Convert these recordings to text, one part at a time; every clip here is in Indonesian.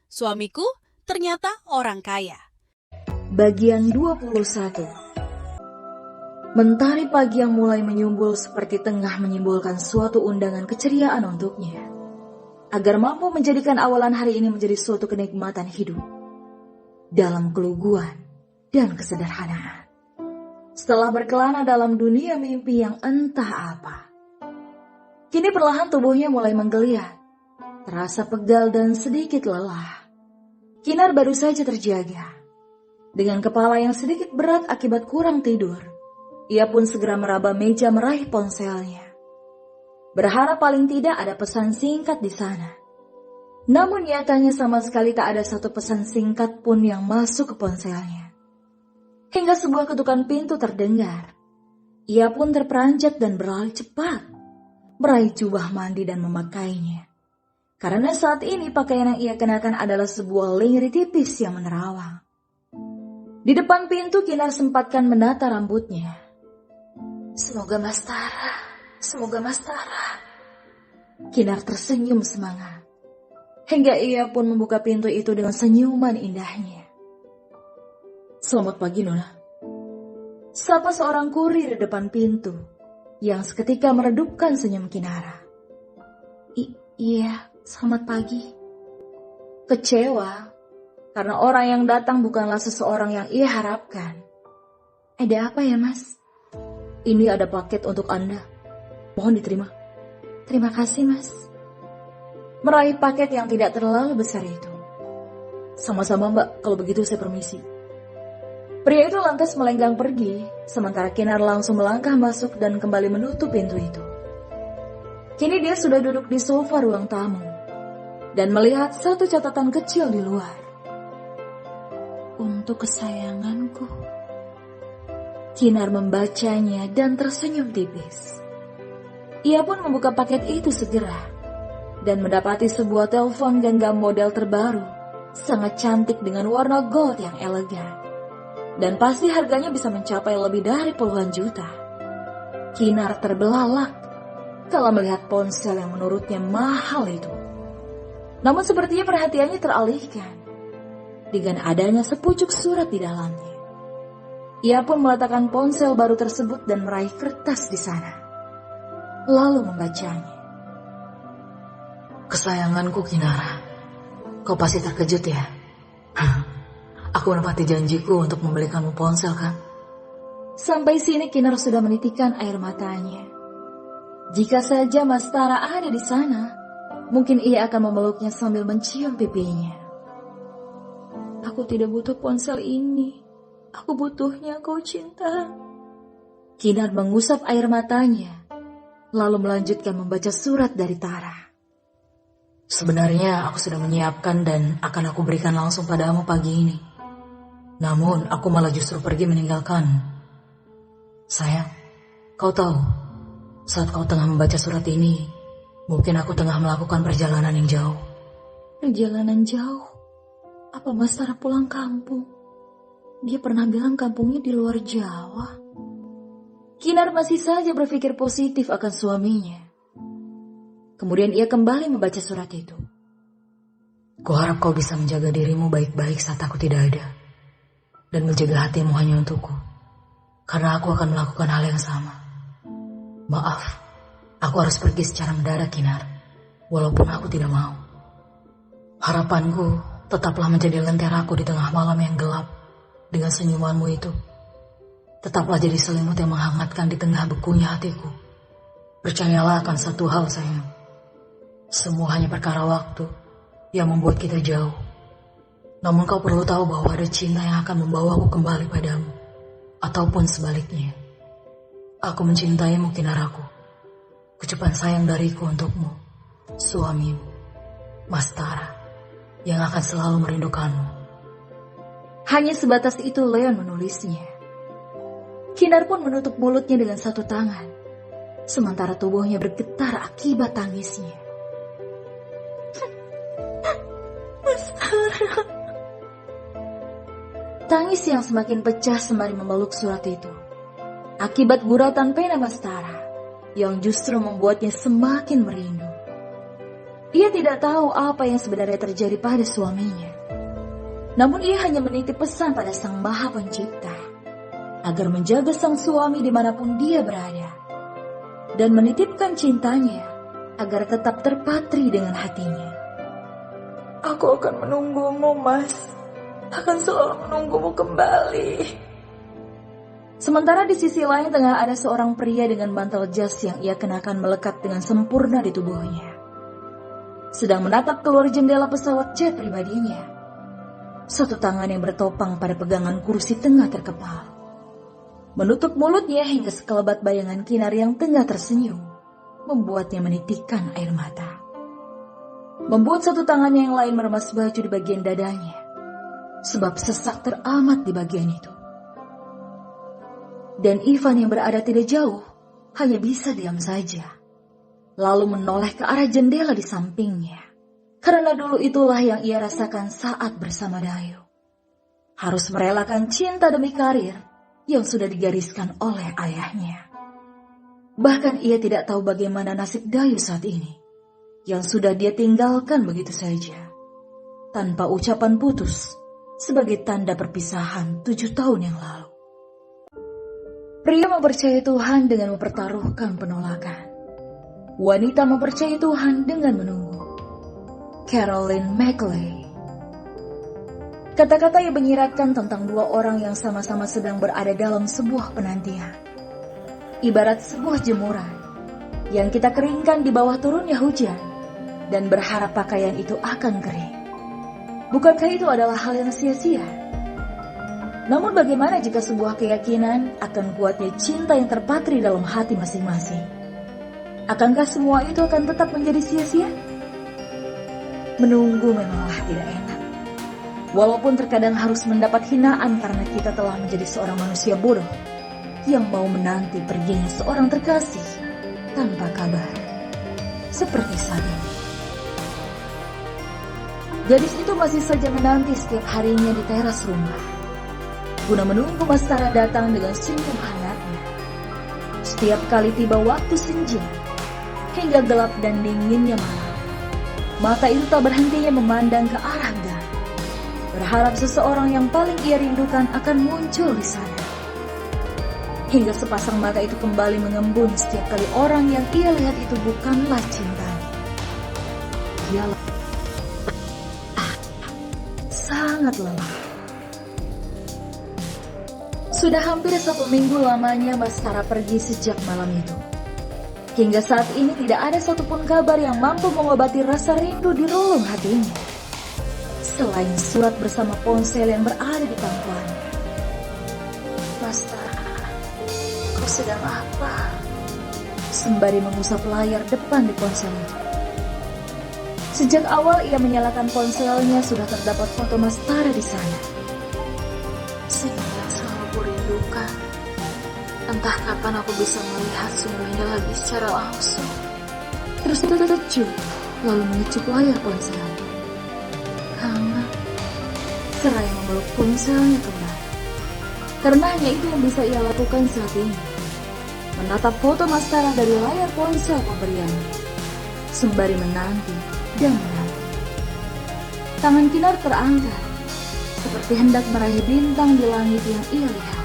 Suamiku ternyata orang kaya. Bagian 21. Mentari pagi yang mulai menyumbul seperti tengah menyimbolkan suatu undangan keceriaan untuknya, agar mampu menjadikan awalan hari ini menjadi suatu kenikmatan hidup dalam keluguan dan kesederhanaan. Setelah berkelana dalam dunia mimpi yang entah apa, kini perlahan tubuhnya mulai menggeliat, terasa pegal dan sedikit lelah. Kinar baru saja terjaga. Dengan kepala yang sedikit berat akibat kurang tidur, ia pun segera meraba meja meraih ponselnya. Berharap paling tidak ada pesan singkat di sana. Namun nyatanya sama sekali tak ada satu pesan singkat pun yang masuk ke ponselnya. Hingga sebuah ketukan pintu terdengar. Ia pun terperanjat dan berlari cepat, meraih jubah mandi dan memakainya. Karena saat ini pakaian yang ia kenakan adalah sebuah lingerie tipis yang menerawang. Di depan pintu Kinar sempatkan menata rambutnya. Semoga Mas Tara. Kinar tersenyum semangat. Hingga ia pun membuka pintu itu dengan senyuman indahnya. Selamat pagi, Nona. Sapa seorang kurir di depan pintu yang seketika meredupkan senyum Kinara. Iya, selamat pagi. Kecewa karena orang yang datang bukanlah seseorang yang ia harapkan. Ada apa ya, Mas? Ini ada paket untuk Anda. Mohon diterima. Terima kasih, Mas. Meraih paket yang tidak terlalu besar itu. Sama-sama, Mbak. Kalau begitu saya permisi. Pria itu lantas melenggang pergi, sementara Kinar langsung melangkah masuk dan kembali menutup pintu itu. Kini dia sudah duduk di sofa ruang tamu dan melihat satu catatan kecil di luar. Untuk kesayanganku. Kinar membacanya dan tersenyum tipis. Ia pun membuka paket itu segera dan mendapati sebuah telepon genggam model terbaru, sangat cantik dengan warna gold yang elegan. Dan pasti harganya bisa mencapai lebih dari puluhan juta. Kinar terbelalak kalau melihat ponsel yang menurutnya mahal itu. Namun sepertinya perhatiannya teralihkan dengan adanya sepucuk surat di dalamnya. Ia pun meletakkan ponsel baru tersebut dan meraih kertas di sana. Lalu membacanya. Kesayanganku Kinara, kau pasti terkejut ya? Aku menepati janjiku untuk membelikanmu ponsel kan? Sampai sini Kinar sudah menitikkan air matanya. Jika saja Mas Tara ada di sana, mungkin ia akan memeluknya sambil mencium pipinya. Aku tidak butuh ponsel ini. Aku butuhnya kau cinta. Kinar mengusap air matanya, lalu melanjutkan membaca surat dari Tara. Sebenarnya aku sudah menyiapkan dan akan aku berikan langsung padamu pagi ini. Namun aku malah justru pergi meninggalkan. Sayang, kau tahu, saat kau tengah membaca surat ini, mungkin aku tengah melakukan perjalanan yang jauh. Perjalanan jauh? Apa Mas Tara pulang kampung? Dia pernah bilang kampungnya di luar Jawa. Kinar masih saja berpikir positif akan suaminya. Kemudian ia kembali membaca surat itu. Kuharap kau bisa menjaga dirimu baik-baik saat aku tidak ada. Dan menjaga hatimu hanya untukku. Karena aku akan melakukan hal yang sama. Maaf, aku harus pergi secara mendadak Kinar. Walaupun aku tidak mau. Harapanku tetaplah menjadi lenteraku di tengah malam yang gelap. Dengan senyumanmu itu. Tetaplah jadi selimut yang menghangatkan di tengah bekunya hatiku. Percayalah akan satu hal sayang. Semua hanya perkara waktu yang membuat kita jauh. Namun kau perlu tahu bahwa ada cinta yang akan membawaku kembali padamu. Ataupun sebaliknya. Aku mencintaimu Kinaraku. Ucapan sayang dariku untukmu. Suamimu. Mas Tara. Yang akan selalu merindukanmu. Hanya sebatas itu Leon menulisnya. Kinar pun menutup mulutnya dengan satu tangan. Sementara tubuhnya bergetar akibat tangisnya. Mas Tara. Tangis yang semakin pecah sembari memeluk surat itu. Akibat guratan pena Mas Tara yang justru membuatnya semakin merindu. Ia tidak tahu apa yang sebenarnya terjadi pada suaminya. Namun ia hanya menitip pesan pada Sang Maha Pencipta agar menjaga sang suami dimanapun dia berada, dan menitipkan cintanya agar tetap terpatri dengan hatinya. Aku akan menunggumu, Mas. Akan selalu menunggumu kembali. Sementara di sisi lain tengah ada seorang pria dengan bantal jas yang ia kenakan melekat dengan sempurna di tubuhnya, sedang menatap keluar jendela pesawat jet pribadinya. Satu tangan yang bertopang pada pegangan kursi tengah terkepal, menutup mulutnya hingga sekelebat bayangan Kinar yang tengah tersenyum membuatnya menitikkan air mata. Membuat satu tangannya yang lain meremas baju di bagian dadanya, sebab sesak teramat di bagian itu. Dan Ivan yang berada tidak jauh hanya bisa diam saja, lalu menoleh ke arah jendela di sampingnya. Karena dulu itulah yang ia rasakan saat bersama Dayu. Harus merelakan cinta demi karir yang sudah digariskan oleh ayahnya. Bahkan ia tidak tahu bagaimana nasib Dayu saat ini, yang sudah dia tinggalkan begitu saja, tanpa ucapan putus sebagai tanda perpisahan 7 tahun yang lalu. Pria mempercayai Tuhan dengan mempertaruhkan penolakan. Wanita mempercayai Tuhan dengan menunggu. Caroline McLeay. Kata-kata yang menyiratkan tentang dua orang yang sama-sama sedang berada dalam sebuah penantian. Ibarat sebuah jemuran yang kita keringkan di bawah turunnya hujan dan berharap pakaian itu akan kering. Bukankah itu adalah hal yang sia-sia? Namun bagaimana jika sebuah keyakinan akan kuatnya cinta yang terpatri dalam hati masing-masing? Akankah semua itu akan tetap menjadi sia-sia? Menunggu memanglah tidak enak. Walaupun terkadang harus mendapat hinaan karena kita telah menjadi seorang manusia bodoh yang mau menanti perginya seorang terkasih tanpa kabar. Seperti saat ini. Gadis itu masih saja menanti setiap harinya di teras rumah, guna menunggu Mas Tara datang dengan senyum hangatnya. Setiap kali tiba waktu senja, hingga gelap dan dinginnya malam, mata itu tak berhentinya memandang ke arah gang, berharap seseorang yang paling ia rindukan akan muncul di sana. Hingga sepasang mata itu kembali mengembun setiap kali orang yang ia lihat itu bukanlah cintanya. Dia sangat lelah. Sudah hampir 1 minggu lamanya Mas Tara pergi sejak malam itu. Hingga saat ini tidak ada satupun kabar yang mampu mengobati rasa rindu di relung hatinya, selain surat bersama ponsel yang berada di pangkuannya. Mas Tara, kau sedang apa? Sembari mengusap layar depan di ponsel itu. Sejak awal ia menyalakan ponselnya sudah terdapat foto Mas Tara di sana. Kurindukan. Entah kapan aku bisa melihat semuanya lagi secara langsung. Terus terkejut, lalu mengecup layar ponsel. Karena seraya memeluk ponselnya kembali. Karena hanya itu yang bisa ia lakukan saat ini. Menatap foto Mas Tara dari layar ponsel pemberiannya, sembari menanti dan menanti. Tangan Kinar terangkat, seperti hendak meraih bintang di langit yang ia lihat.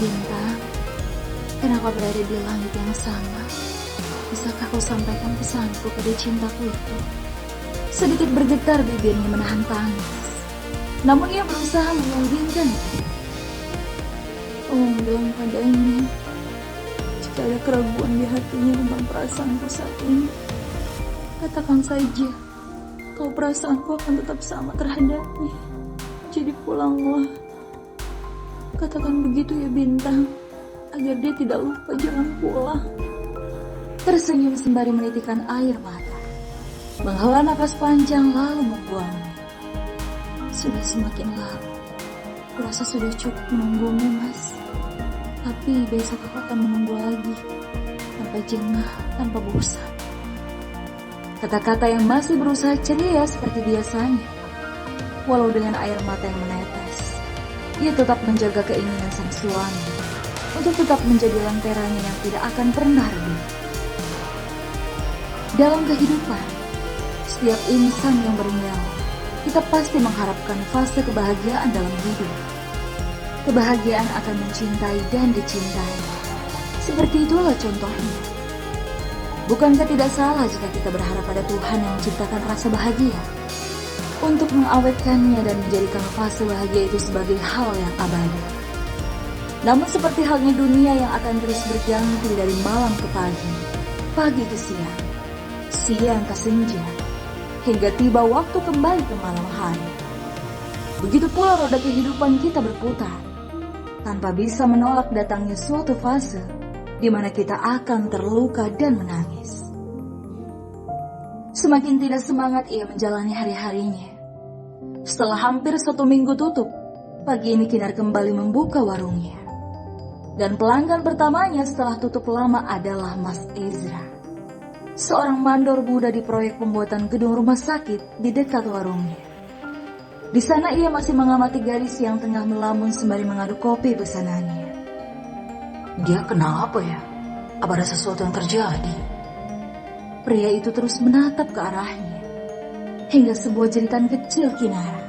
Bintang, kenapa berada di langit yang sama? Bisakah kau sampaikan pesanku pada cintaku itu? Sedikit bergetar bibirnya menahan tangis, namun ia berusaha menyembunyikan itu. Bilang padanya, jika ada keraguan di hatinya tentang perasaanku saat ini, katakan saja, kalau perasaanku akan tetap sama terhadapnya. Jadi pulanglah. Katakan begitu ya Bintang, agar dia tidak lupa jangan pulang. Tersenyum sembari menitikkan air mata, menghela napas panjang lalu membuangnya. Sudah semakin lama, kurasa sudah cukup menunggumu Mas. Tapi besok aku akan menunggu lagi, tanpa jengah, tanpa bosan. Kata-kata yang masih berusaha ceria seperti biasanya. Walau dengan air mata yang menetes, ia tetap menjaga keinginan sang suami untuk tetap menjadi lenteranya yang tidak akan pernah redup. Dalam kehidupan, setiap insan yang bernyawa, kita pasti mengharapkan fase kebahagiaan dalam hidup. Kebahagiaan akan mencintai dan dicintai. Seperti itulah contohnya. Bukankah tidak salah jika kita berharap pada Tuhan yang menciptakan rasa bahagia untuk mengawetkannya dan menjadikan fase bahagia itu sebagai hal yang abadi. Namun seperti halnya dunia yang akan terus berganti dari malam ke pagi ke siang, siang ke senja, hingga tiba waktu kembali ke malam hari. Begitu pula roda kehidupan kita berputar, tanpa bisa menolak datangnya suatu fase di mana kita akan terluka dan menangis. Semakin tidak semangat ia menjalani hari-harinya. Setelah hampir 1 minggu tutup, pagi ini Kinar kembali membuka warungnya. Dan pelanggan pertamanya setelah tutup lama adalah Mas Ezra, seorang mandor muda di proyek pembuatan gedung rumah sakit di dekat warungnya. Di sana ia masih mengamati gadis yang tengah melamun sembari mengaduk kopi pesanannya. Dia kenapa ya? Apa ada sesuatu yang terjadi? Pria itu terus menatap ke arahnya, hingga sebuah jeritan kecil Kinara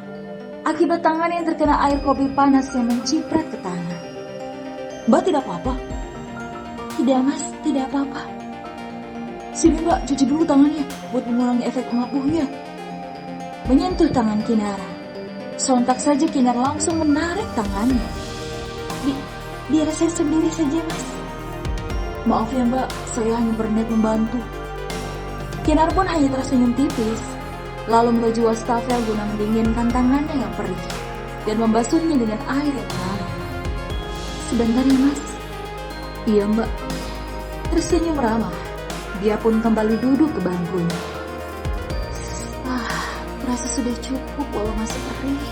akibat tangan yang terkena air kopi panas yang menciprat ke tangan. Mbak tidak apa-apa? Tidak mas, tidak apa-apa. Sini mbak, cuci dulu tangannya buat mengurangi efek mabuknya. Menyentuh tangan Kinara, sontak saja Kinar langsung menarik tangannya. Biar saya sendiri saja mas. Maaf ya mbak, saya hanya berniat membantu. Kinar pun hanya tersenyum tipis, lalu menuju wastafel guna mendinginkan tangannya yang perih dan membasuhnya dengan air yang hangat. Sebentar ya mas. Iya mbak. Tersenyum ramah, dia pun kembali duduk ke bangkunya. Merasa sudah cukup walau masih perih.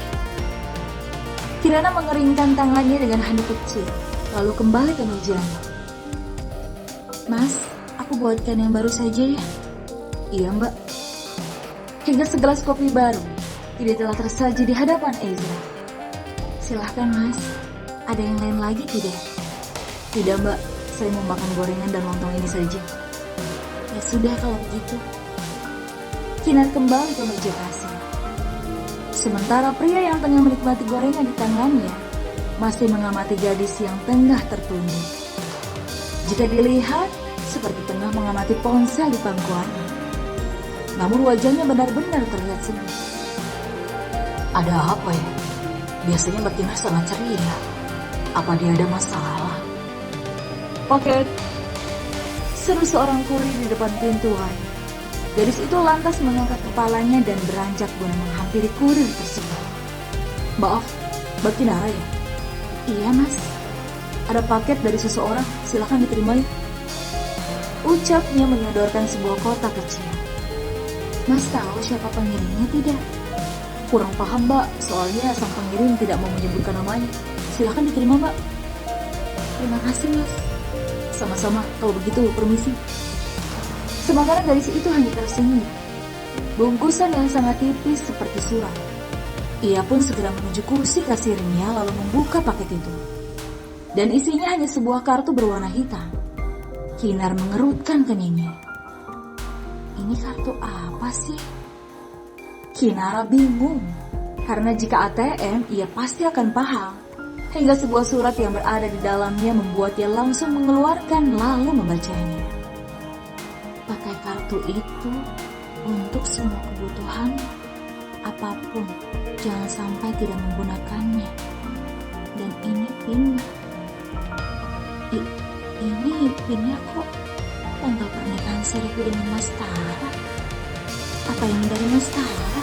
Kirana mengeringkan tangannya dengan handuk kecil, lalu kembali ke mejanya. Mas, aku buatkan yang baru saja ya. Iya mbak. Hingga segelas kopi baru kini telah tersaji di hadapan Ezra. Silahkan mas, ada yang lain lagi tidak? Tidak mbak, saya mau makan gorengan dan lontong ini saja. Ya sudah kalau begitu. Kinar kembali ke meja kasir. Sementara pria yang tengah menikmati gorengan di tangannya masih mengamati gadis yang tengah tertunduk. Jika dilihat, seperti tengah mengamati ponsel di pangkuannya. Namun wajahnya benar-benar terlihat sedih. Ada apa ya? Biasanya Mbak Kinar sangat ceria. Apa dia ada masalah? Paket. Seru seorang kurir di depan pintu warung. Gadis itu lantas mengangkat kepalanya dan beranjak guna menghampiri kurir tersebut. Maaf, Mbak Kinara ya? Iya mas. Ada paket dari seseorang, silakan diterima ya. Ucapnya menyodorkan sebuah kotak kecil. Mas tahu siapa pengirimnya tidak? Kurang paham mbak, soalnya sang pengirim tidak mau menyebutkan namanya. Silakan diterima mbak. Terima kasih mas. Sama-sama, kalau begitu permisi. Sementara gadis itu hanya tersenyum. Bungkusan yang sangat tipis seperti surat. Ia pun segera menuju kursi kasirnya lalu membuka paket itu. Dan isinya hanya sebuah kartu berwarna hitam. Kinar mengerutkan keningnya. Ini kartu apa sih? Kinara bingung. Karena jika ATM, ia pasti akan paham. Hingga sebuah surat yang berada di dalamnya membuatnya langsung mengeluarkan lalu membacanya. Pakai kartu itu untuk semua kebutuhan, apapun, jangan sampai tidak menggunakannya. Dan ini pinnya. Ini pinnya kok tanggal pernikahan Seriku dengan Mas Tara. Apa ini dari Mas Tara?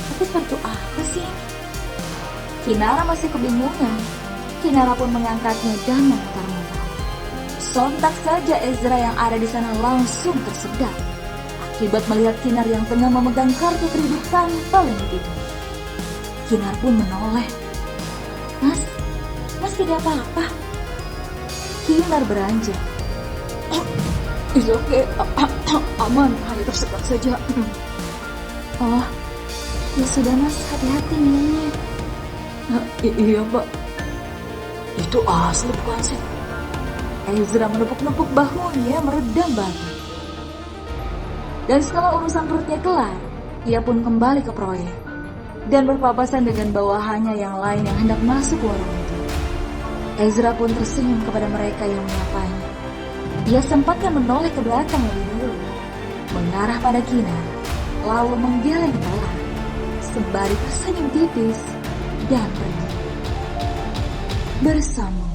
Tapi kartu apa sih? Kinara masih kebingungan. Kinara pun mengangkatnya dan memutar-mutar. Sontak saja Ezra yang ada di sana langsung tersedak akibat melihat Kinar yang tengah memegang kartu kredit tanpa limit itu. Kinar pun menoleh. Mas tidak apa-apa. Kinar beranjak. It's okay, aman, hanya tersedak saja. Oh, ya sudah mas, hati-hati minumnya. Iya mbak. Itu asli bukan sih? Ezra menepuk-nepuk bahunya meredam batu. Dan setelah urusan perutnya kelar, Ia pun kembali ke proyek dan berpapasan dengan bawahannya yang lain yang hendak masuk warung itu. Ezra pun tersenyum kepada mereka yang menyapanya. Ia sempatnya menoleh ke belakang lebih dulu, mengarah pada Kinar, lalu menggeleng pelan, sembari tersenyum tipis dan pergi. Bersama